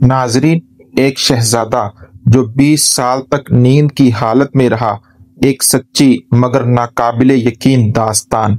ناظرین، ایک شہزادہ جو 20 سال تک نیند کی حالت میں رہا، ایک سچی مگر ناقابل یقین داستان۔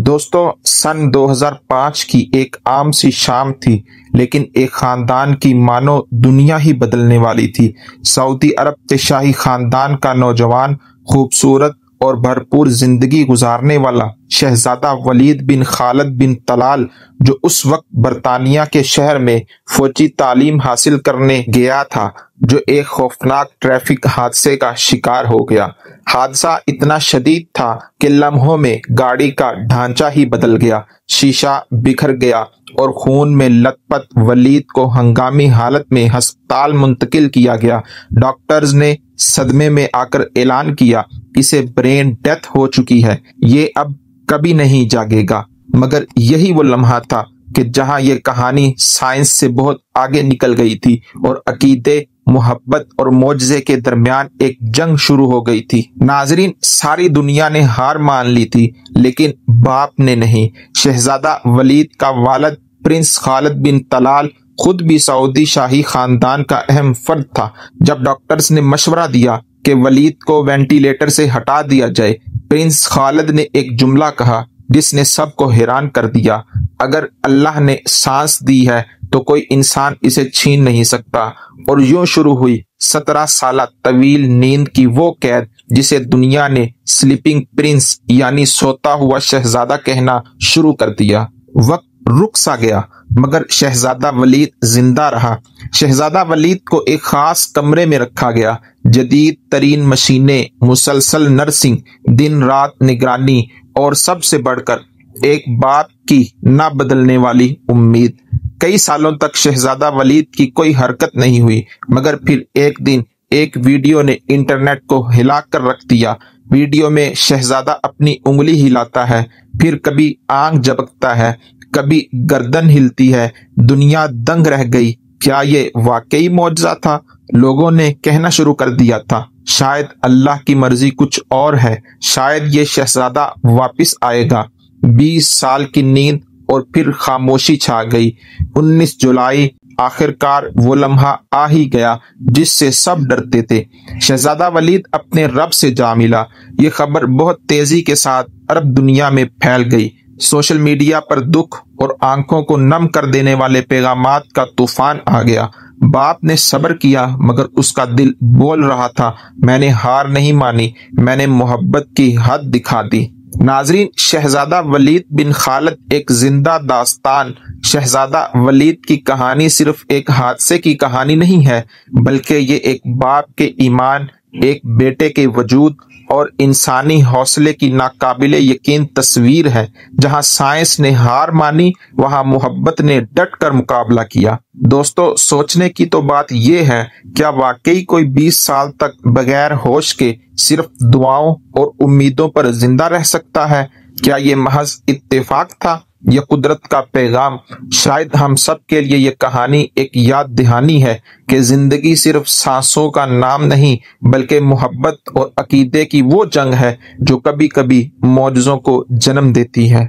دوستو، سن 2005 کی ایک عام سی شام تھی، لیکن ایک خاندان کی مانو دنیا ہی بدلنے والی تھی۔ سعودی عرب کے شاہی خاندان کا نوجوان، خوبصورت اور بھرپور زندگی گزارنے والا شہزادہ ولید بن خالد بن طلال، جو اس وقت برطانیہ کے شہر میں فوجی تعلیم حاصل کرنے گیا تھا، جو ایک خوفناک ٹریفک حادثے کا شکار ہو گیا۔ حادثہ اتنا شدید تھا کہ لمحوں میں گاڑی کا ڈھانچہ ہی بدل گیا، شیشہ بکھر گیا اور خون میں لت پت ولید کو ہنگامی حالت میں ہسپتال منتقل کیا گیا۔ ڈاکٹرز نے صدمے میں آ کر اعلان کیا، اسے برین ڈیتھ ہو چکی ہے، یہ اب کبھی نہیں جاگے گا۔ مگر یہی وہ لمحہ تھا کہ جہاں یہ کہانی سائنس سے بہت آگے نکل گئی تھی اور عقیدے، محبت اور معجزے کے درمیان ایک جنگ شروع ہو گئی تھی۔ ناظرین، ساری دنیا نے ہار مان لی تھی، لیکن باپ نے نہیں۔ شہزادہ ولید کا والد پرنس خالد بن طلال خود بھی سعودی شاہی خاندان کا اہم فرد تھا۔ جب ڈاکٹرز نے مشورہ دیا کہ ولید کو وینٹیلیٹر سے ہٹا دیا جائے، پرنس خالد نے ایک جملہ کہا جس نے سب کو حیران کر دیا: اگر اللہ نے سانس دی ہے تو کوئی انسان اسے چھین نہیں سکتا۔ اور یوں شروع ہوئی 17 سالہ طویل نیند کی وہ قید جسے دنیا نے سلیپنگ پرنس یعنی سوتا ہوا شہزادہ کہنا شروع کر دیا۔ وقت رک سا گیا، مگر شہزادہ ولید زندہ رہا۔ شہزادہ ولید کو ایک خاص کمرے میں رکھا گیا، جدید ترین مشینیں، مسلسل نرسنگ، دن رات نگرانی اور سب سے بڑھ کر ایک باپ کی نہ بدلنے والی امید۔ کئی سالوں تک شہزادہ ولید کی کوئی حرکت نہیں ہوئی، مگر پھر ایک دن ایک ویڈیو نے انٹرنیٹ کو ہلا کر رکھ دیا۔ ویڈیو میں شہزادہ اپنی انگلی ہلاتا ہے، پھر کبھی آنکھ جھپکتا ہے، کبھی گردن ہلتی ہے۔ دنیا دنگ رہ گئی۔ کیا یہ واقعی معجزہ تھا؟ لوگوں نے کہنا شروع کر دیا تھا، شاید اللہ کی مرضی کچھ اور ہے، شاید یہ شہزادہ واپس آئے گا۔ 20 سال کی نیند اور پھر خاموشی چھا گئی۔ 19 جولائی آخرکار وہ لمحہ آ ہی گیا جس سے سب ڈرتے تھے۔ شہزادہ ولید اپنے رب سے جا ملا۔ یہ خبر بہت تیزی کے ساتھ عرب دنیا میں پھیل گئی۔ سوشل میڈیا پر دکھ اور آنکھوں کو نم کر دینے والے پیغامات کا طوفان آ گیا۔ باپ نے صبر کیا، مگر اس کا دل بول رہا تھا، میں نے ہار نہیں مانی، میں نے محبت کی حد دکھا دی۔ ناظرین، شہزادہ ولید بن خالد ایک زندہ داستان۔ شہزادہ ولید کی کہانی صرف ایک حادثے کی کہانی نہیں ہے، بلکہ یہ ایک باپ کے ایمان، ایک بیٹے کے وجود اور انسانی حوصلے کی ناقابل یقین تصویر ہے۔ جہاں سائنس نے ہار مانی، وہاں محبت نے ڈٹ کر مقابلہ کیا۔ دوستو، سوچنے کی تو بات یہ ہے، کیا واقعی کوئی 20 سال تک بغیر ہوش کے صرف دعاؤں اور امیدوں پر زندہ رہ سکتا ہے؟ کیا یہ محض اتفاق تھا یا قدرت کا پیغام؟ شاید ہم سب کے لیے یہ کہانی ایک یاد دہانی ہے کہ زندگی صرف سانسوں کا نام نہیں، بلکہ محبت اور عقیدے کی وہ جنگ ہے جو کبھی کبھی معجزوں کو جنم دیتی ہے۔